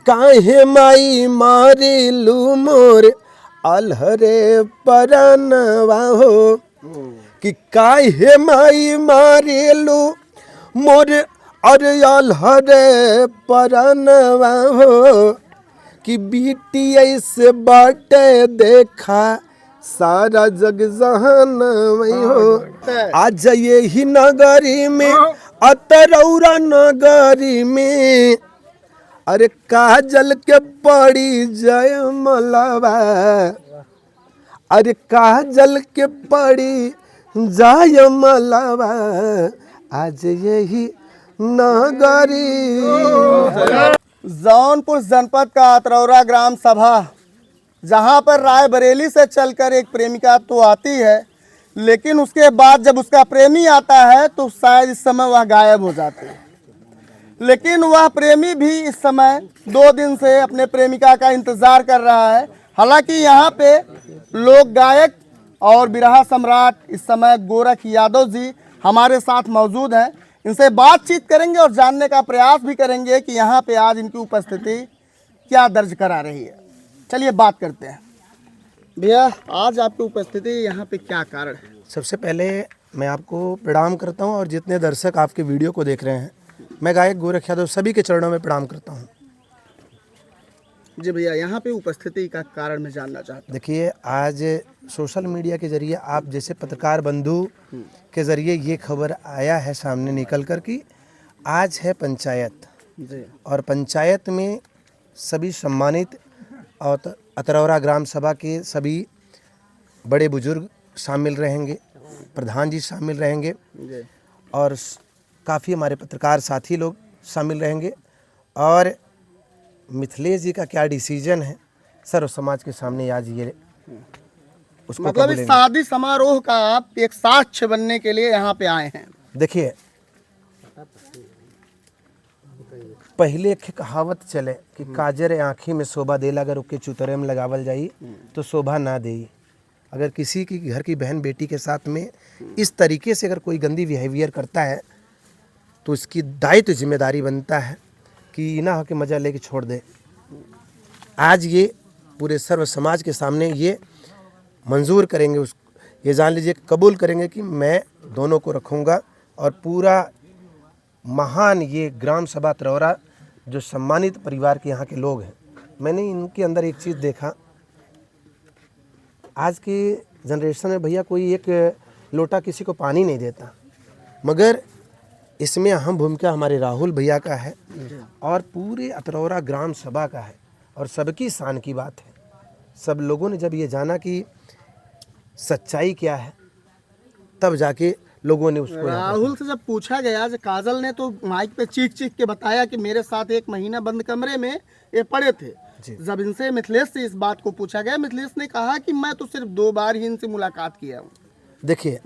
काहे माई मारिलू मोर अलहरे परनवा हो, कि काहे माई मारिलू मोर अरे अलहरे परनवा हो, कि बीटी से बाटे देखा सारा जग जहान हो। आज यही नगरी में अतरौरा नगरी में अरे काजल के पड़ी जय मलबा, अरे काजल के पड़ी जय मलबा, आज यही नगरी। जौनपुर जनपद का अतरौरा ग्राम सभा, जहां पर रायबरेली से चलकर एक प्रेमिका तो आती है, लेकिन उसके बाद जब उसका प्रेमी आता है तो शायद इस समय वह गायब हो जाते हैं। लेकिन वह प्रेमी भी इस समय 2 दिन से अपने प्रेमिका का इंतजार कर रहा है। हालांकि यहाँ पे लोक गायक और बिरहा सम्राट इस समय गोरख यादव जी हमारे साथ मौजूद हैं। इनसे बातचीत करेंगे और जानने का प्रयास भी करेंगे कि यहाँ पे आज इनकी उपस्थिति क्या दर्ज करा रही है। चलिए बात करते हैं। भैया, आज आपकी उपस्थिति यहाँ पे क्या कारण है? सबसे पहले मैं आपको प्रणाम करता हूँ और जितने दर्शक आपके वीडियो को देख रहे हैं, मैं गायक गोरख यादव सभी के चरणों में प्रणाम करता हूँ। जी भैया, यहाँ पे उपस्थिति का कारण मैं जानना चाहता हूँ। देखिए, आज सोशल मीडिया के जरिए आप जैसे पत्रकार बंधु के जरिए ये खबर आया है सामने निकल कर कि आज है पंचायत जी। और पंचायत में सभी सम्मानित और अतरौरा ग्राम सभा के सभी बड़े बुजुर्ग शामिल रहेंगे, प्रधान जी शामिल रहेंगे जी। और काफ़ी हमारे पत्रकार साथी लोग शामिल रहेंगे। और मिथिलेश जी का क्या डिसीजन है सर्व समाज के सामने आज ये उसको मतलब इस शादी समारोह का आप एक साक्ष्य बनने के लिए यहाँ पे आए हैं। देखिए, पहले एक कहावत चले कि काजर आँखी में शोभा देला, अगर उसके चुतरे में लगावल जाई तो शोभा ना देई। अगर किसी की घर की बहन बेटी के साथ में इस तरीके से अगर कोई गंदी बिहेवियर करता है तो इसकी दायित्व जिम्मेदारी बनता है कि ना हो के मज़ा लेके छोड़ दे। आज ये पूरे सर्व समाज के सामने ये मंजूर करेंगे, उस ये जान लीजिए कबूल करेंगे कि मैं दोनों को रखूँगा। और पूरा महान ये ग्राम सभा अतरौरा जो सम्मानित परिवार के यहाँ के लोग हैं, मैंने इनके अंदर एक चीज़ देखा। आज की जनरेशन में भैया कोई एक लोटा किसी को पानी नहीं देता, मगर इसमें अहम भूमिका हमारे राहुल भैया का है और पूरे अतरौरा ग्राम सभा का है। और सबकी शान की बात है। सब लोगों ने जब ये जाना कि सच्चाई क्या है, तब जाके लोगों ने उसको राहुल से जब पूछा गया, काजल ने तो माइक पे चीख चीख के बताया कि मेरे साथ 1 महीना बंद कमरे में ये पड़े थे। जब इनसे मिथिलेश से इस बात को पूछा गया, मिथिलेश ने कहा कि मैं तो सिर्फ 2 बार ही इनसे मुलाकात किया हूँ। देखिए,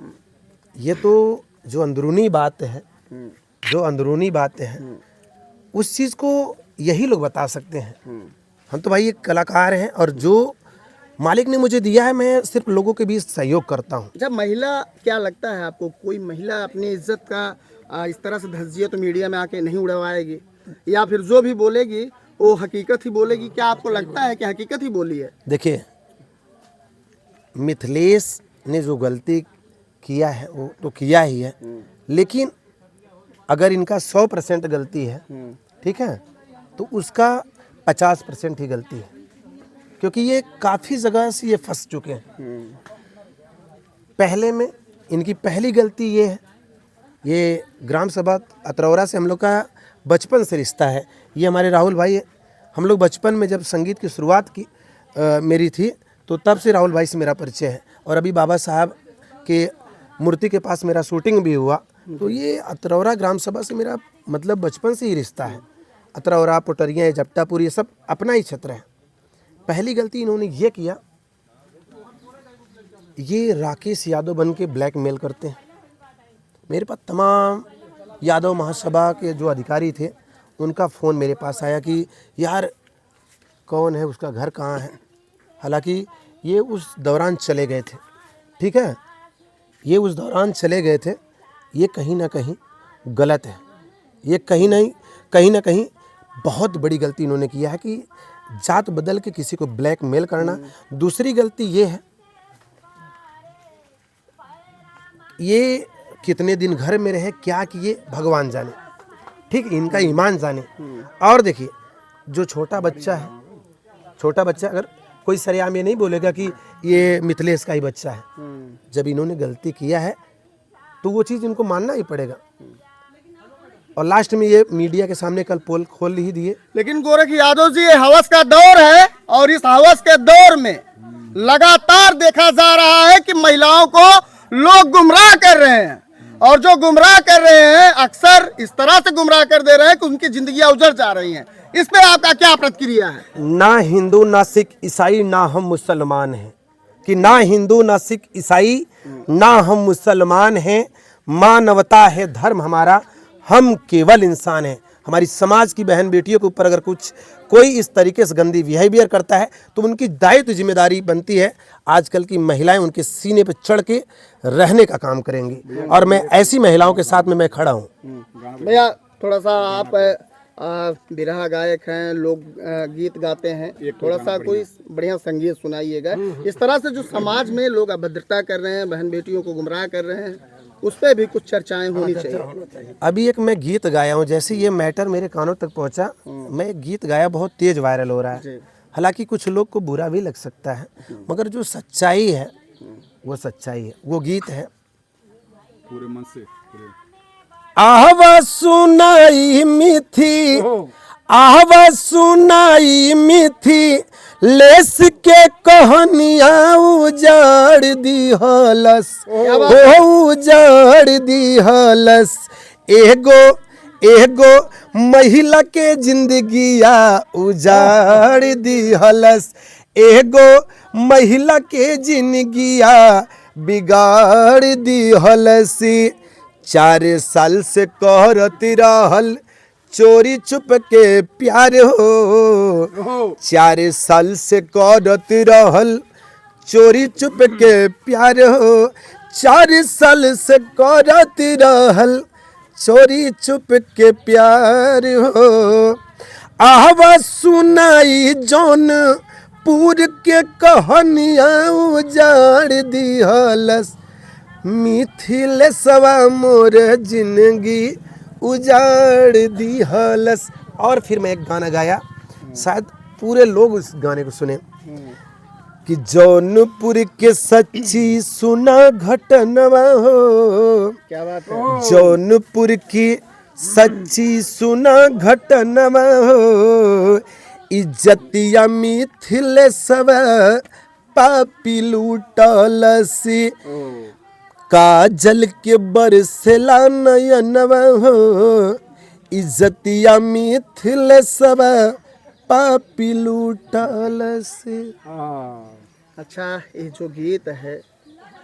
ये तो जो अंदरूनी बात है, जो अंदरूनी बातें हैं, उस चीज़ को यही लोग बता सकते हैं। हम तो भाई एक कलाकार हैं और जो मालिक ने मुझे दिया है, मैं सिर्फ लोगों के बीच सहयोग करता हूँ। जब महिला, क्या लगता है आपको, कोई महिला अपनी इज्जत का इस तरह से धज्जिया तो मीडिया में आके नहीं उड़वाएगी, या फिर जो भी बोलेगी वो हकीकत ही बोलेगी? क्या आपको लगता है कि हकीकत ही बोली है? देखिए, मिथिलेश ने जो गलती किया है वो तो किया ही है, लेकिन अगर इनका 100% गलती है, ठीक है, तो उसका 50% ही गलती है, क्योंकि ये काफ़ी जगह से ये फंस चुके हैं। पहले में इनकी पहली गलती ये है, ये ग्राम सभा अतरौरा से हम लोग का बचपन से रिश्ता है। ये हमारे राहुल भाई, हम लोग बचपन में जब संगीत की शुरुआत की मेरी थी, तो तब से राहुल भाई से मेरा परिचय है। और अभी बाबा साहब के मूर्ति के पास मेरा शूटिंग भी हुआ, तो ये अतरौरा ग्राम सभा से मेरा मतलब बचपन से ही रिश्ता है। अतरौरा, पोटरियाँ, जपटापुर, ये सब अपना ही क्षेत्र है। पहली गलती इन्होंने ये किया, ये राकेश यादव बन के ब्लैकमेल करते हैं। मेरे पास तमाम यादव महासभा के जो अधिकारी थे, उनका फ़ोन मेरे पास आया कि यार कौन है, उसका घर कहाँ है। हालांकि ये उस दौरान चले गए थे, ठीक है, ये उस दौरान चले गए थे। ये कहीं ना कहीं गलत है, ये कहीं ना कहीं बहुत बड़ी गलती इन्होंने किया है कि जात बदल के किसी को ब्लैकमेल करना। दूसरी गलती ये है, ये कितने दिन घर में रहे, क्या किए, भगवान जाने, ठीक, इनका ईमान जाने। और देखिए, जो छोटा बच्चा है, छोटा बच्चा, अगर कोई सरेआम ये नहीं बोलेगा कि ये मिथिलेश का ही बच्चा है। जब इन्होंने गलती किया है तो वो चीज़ इनको मानना ही पड़ेगा। और लास्ट में ये मीडिया के सामने कल पोल खोल ही दिए। लेकिन गोरख यादव जी, ये हवस का दौर है और इस हवस के दौर में लगातार देखा जा रहा है कि महिलाओं को लोग गुमराह कर रहे हैं, और जो गुमराह कर रहे हैं अक्सर इस तरह से गुमराह कर दे रहे हैं कि उनकी जिंदगियां उजड़ जा रही हैं। इस पे आपका क्या प्रतिक्रिया है? ना हिंदू ना सिख ईसाई ना हम मुसलमान हैं, कि ना हिंदू ना सिख ईसाई ना हम मुसलमान हैं, मानवता है धर्म हमारा, हम केवल इंसान हैं। हमारी समाज की बहन बेटियों के ऊपर अगर कोई इस तरीके से गंदी बिहेवियर करता है तो उनकी दायित्व जिम्मेदारी बनती है, आजकल की महिलाएं उनके सीने पर चढ़ के रहने का काम करेंगी, और मैं ऐसी महिलाओं के साथ में मैं खड़ा हूँ। भैया, थोड़ा सा आप बिरहा गायक हैं, लोग गीत गाते हैं, थोड़ा सा कोई बढ़िया संगीत सुनाइएगा। इस तरह से जो समाज में लोग अभद्रता कर रहे हैं, बहन बेटियों को गुमराह कर रहे हैं, उस पर भी कुछ चर्चाएं होनी चाहिए। अभी एक मैं गीत गाया हूँ, जैसे ये मैटर मेरे कानों तक पहुँचा, मैं एक गीत गाया, बहुत तेज वायरल हो रहा है। हालांकि कुछ लोग को बुरा भी लग सकता है, मगर जो सच्चाई है वो सच्चाई है। वो गीत है, पूरे मन से आहवा सुनाई मिथी, आहवा सुनाई मिथी, लेस के कहानियां उजाड़ दी हलस, हो उजाड़ दी हलस, एगो महिला के जिंदगिया उजाड़ दी हलस, एगो महिला के जिंदगिया बिगाड़ दी हलस। 4 साल से कहती रहल चोरी छुप के प्यार हो, 4 साल से कहती रहल चोरी छुप के प्यार हो, 4 साल से कहती रहल चोरी छुप के प्यार हो। आहवा सुनाई जौनपुर के कहानियां उजाड़ दी हलस, मिथिलेशवा मोर जिंदगी उजाड़ दी हलस। और फिर मैं एक गाना गाया, शायद पूरे लोग उस गाने को सुने, कि जौनपुर के सच्ची सुना घटनवा हो, क्या बात है? जौनपुर की सच्ची सुना घटनवा हो, इज्जतिया मिथिलेशवा पापी लूटलसी, काजल के बरसेला नयनवा हो, इज्जतिया मिथिलेशवा पापी लूटलसी। अच्छा, ये जो गीत है,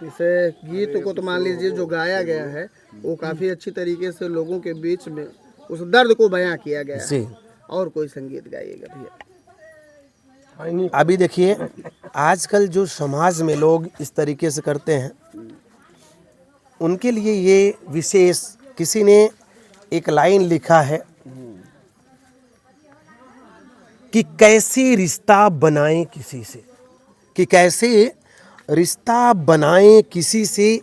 इसे गीत को तो मान लीजिए जो गाया गया है वो काफी अच्छी तरीके से लोगों के बीच में उस दर्द को बयां किया गया है। और कोई संगीत गाइएगा भैया। अभी देखिए, आजकल जो समाज में लोग इस तरीके से करते हैं, उनके लिए ये विशेष, किसी ने एक लाइन लिखा है कि कैसे रिश्ता बनाएं किसी से, कि कैसे रिश्ता बनाएं किसी से,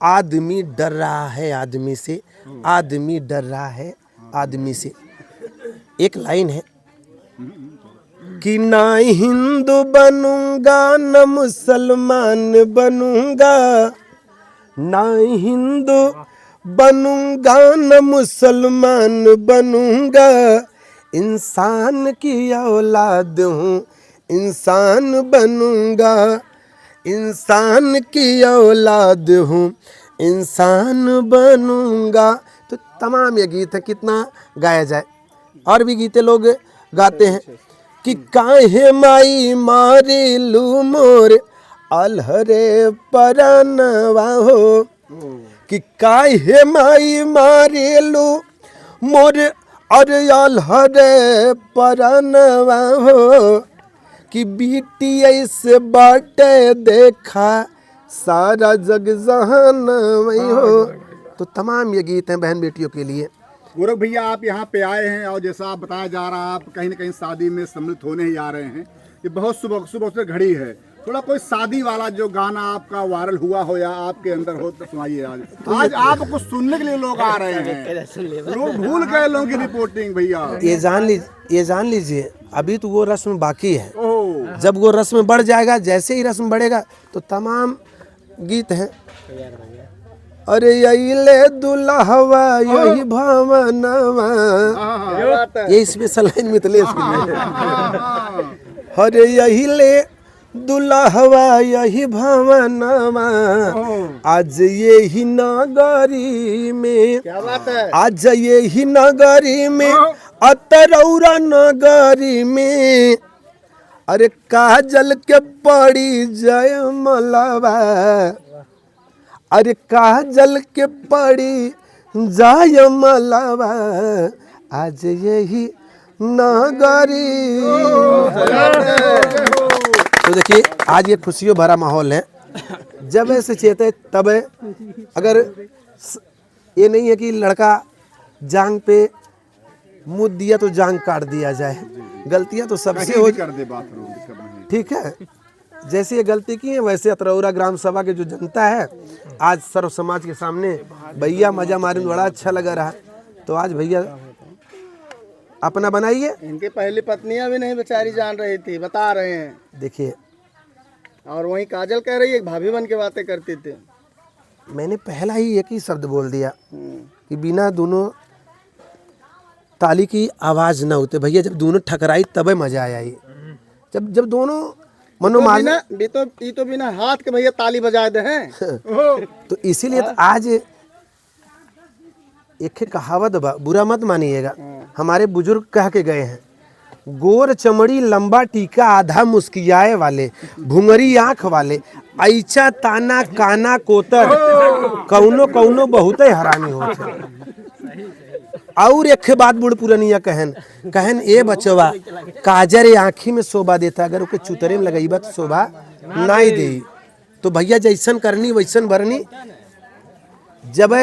आदमी डर रहा है आदमी से, आदमी डर रहा है आदमी से। एक लाइन है कि ना हिंदू बनूंगा न मुसलमान बनूंगा, ना हिंदू बनूंगा न मुसलमान बनूंगा, इंसान की औलाद हूँ इंसान बनूंगा, इंसान की औलाद हूँ इंसान बनूंगा। तो तमाम ये गीत है, कितना गाया जाए। और भी गीते लोग गाते हैं कि काहे माई मारे लू मोर अलहरे परनवा हो, कि काहे माई मारे लू मोर अरे अलहरे परनवा हो, कि बीटी ऐसे बाटे देखा सारा जग जहान वही हो। तो तमाम ये गीत हैं बहन बेटियों के लिए। गोरख भैया आप यहाँ पे आए हैं और जैसा आप बताया जा रहा है आप कहीं न कहीं शादी में सम्मिलित होने ही आ रहे हैं। ये बहुत सुबह सुबह से घड़ी है, थोड़ा कोई शादी वाला जो गाना आपका वायरल हुआ हो या आपके अंदर हो तो सुनाइए। आज आपको सुनने के लिए लोग आ रहे हैं, लोग भूल गए लोगों की रिपोर्टिंग भैया। ये जान लीजिए अभी तो वो रस्म बाकी है। ओह जब वो रस्म बढ़ जाएगा, जैसे ही रस्म बढ़ेगा तो तमाम गीत हैं। अरे यही ले दुल्हवा यही भवनवा, ये स्पेशल लाइन मिथिलेश के लिए। अरे यही ले दुल्हवा यही भवनवा, आज यही नगरी में, क्या बात है। आज यही नगरी में, अतरौरा नगरी में, अरे काजल के पड़ी जय मलबा, अरे काजल के पड़ी जय मलबा, आज यही नगरी। तो देखिए आज ये खुशियों भरा माहौल है। जब ऐसे चेते तब है। अगर ये नहीं है कि लड़का जांग पे मुँह दिया तो जांग काट दिया जाए, गलतियां तो सबसे हो कर दे बात नहीं। ठीक है। जैसे ये गलती की है वैसे अतरौरा ग्राम सभा के जो जनता है आज सर्व समाज के सामने भैया मजा मारे बड़ा अच्छा लगा रहा। तो आज भैया अपना बनाइए। इनकी पहली पत्नियां भी नहीं बेचारी जान रही थी, बता रहे हैं। देखिए और वहीं काजल कह रही है भाभी बन के बातें करती थी। मैंने पहला ही एक ही शब्द बोल दिया कि बिना दोनों ताली की आवाज ना होते भैया, जब दोनों ठकराई तबे मजा आया। ये जब दोनों मनोमान तो बिना हाथ के भैया ताली बजा दे हैं। तो इसीलिए तो आज एक कहावत बुरा मत मानिएगा, हमारे बुजुर्ग कह के गए हैं, गोर चमड़ी लंबा टीका आधा मुस्कियाए वाले, भुंगरी आंख वाले, ऐचा ताना काना कोतर, कौनो कौनो बहुत हरामी होते। और एक बात बुढ़ पुरनिया कहन ए बचवा काजर आँखी में शोभा देता, अगर ओके चुतरे में लगेबा तो शोभा नहीं दे। तो भैया जैसन करनी वैसन भरनी, जब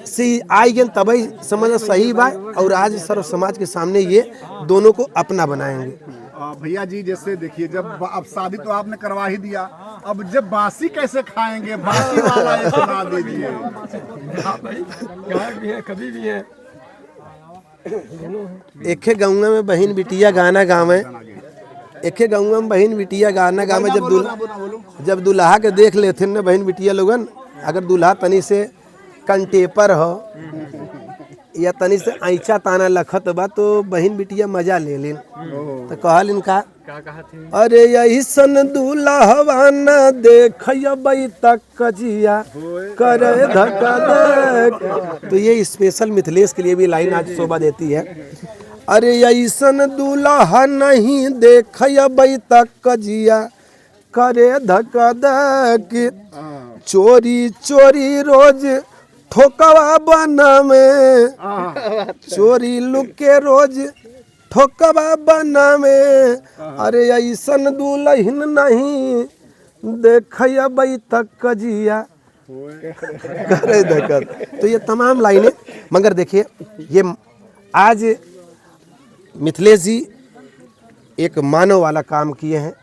से आई गए तब समझ सही बा। और आज सर्व समाज के सामने ये दोनों को अपना बनाएंगे। भैया जी जैसे देखिए जब अब शादी तो आपने करवा ही दिया, अब जब बासी कैसे खाएंगे, बासी वाला ये सुना दीजिए। कभी भी है एक गंगा में बहन बिटिया गाना गावे, एक गंगा में बहन बिटिया गाना गावे। जब दुल्हा के देख लेते न बहन बिटिया लोगन, अगर दुल्हा तनी से कंटेपर हो या तनी से ऐचा ताना लखत बा तो बहन बिटिया मजा ले लेन। तो कहल इनका अरे यही सन दूल्हा न देखबई तक कजिया करे धक्का धक। तो ये स्पेशल मिथिलेश के लिए भी लाइन आज शोभा देती है। अरे यही सन दूल्हा नहीं देखबई तक कजिया करे धक्का धक। चोरी चोरी रोज ठोकवा बना में, चोरी लुके रोज ठोकवा बना में। अरे ऐसन दुल्हन नहीं देखबई तक कजिया करे धक्का। तो ये तमाम लाइनें, मगर देखिए ये आज मिथिलेश जी एक मानव वाला काम किए हैं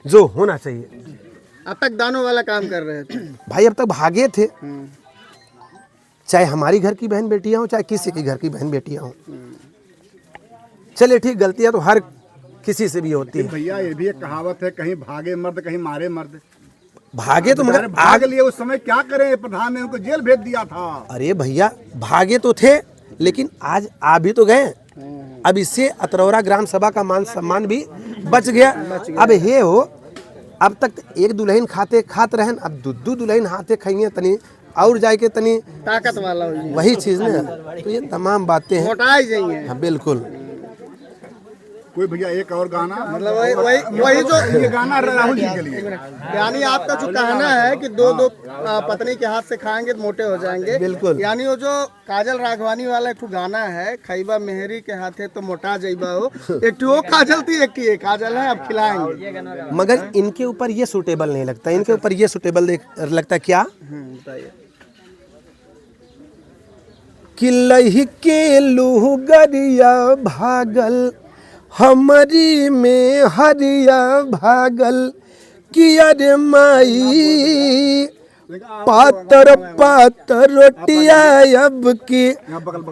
जो होना चाहिए। अब तक दानों वाला काम कर रहे थे भाई, अब तक भागे थे, चाहे हमारी घर की बहन बेटियां हो चाहे किसी की घर की बहन बेटियां हो। चलिए ठीक, गलतियां तो हर किसी से भी होती है भैया। ये भी एक कहावत है, कहीं भागे मर्द कहीं मारे मर्द। भागे तो मगर भाग लिए उस समय क्या करें, प्रधान ने उनको जेल भेज दिया था। अरे भैया भागे तो थे लेकिन आज आ भी तो गए। अब इससे अतरौरा ग्राम सभा का मान सम्मान भी बच गया। अब ये हो, अब तक एक दुल्हन खात रहन, अब दू दुल्हन हाथे खाइए तनी और जाए के तनी ताकत वाला हो जाए। वही चीज ना। तो ये तमाम बातें हैं। मोटाई जाइए। हाँ बिल्कुल। कोई भैया एक और गाना, मतलब वही जो ये गाना राहुल जी के लिए। यानी आपका जो कहना है कि दो पत्नी के हाथ से खाएंगे तो मोटे हो जाएंगे। बिल्कुल। यानी वो जो काजल राघवानी वाला एक गाना है, खैबा मेहरी के हाथे तो मोटा जाइबा हो, एक वो काजल थी, एक ये काजल है, अब खिलाएंगे। मगर इनके ऊपर ये सूटेबल नहीं लगता, इनके ऊपर ये सूटेबल लगता क्या कि लही के लुहगरिया भागल हमारी में हरिया भागल कि अरे माई पातर पातर रोटिया अब की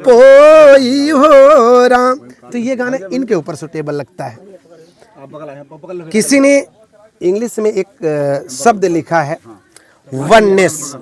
पोई हो राम। तो ये गाना इनके ऊपर सुटेबल लगता है। किसी ने इंग्लिश में एक शब्द लिखा है वननेस।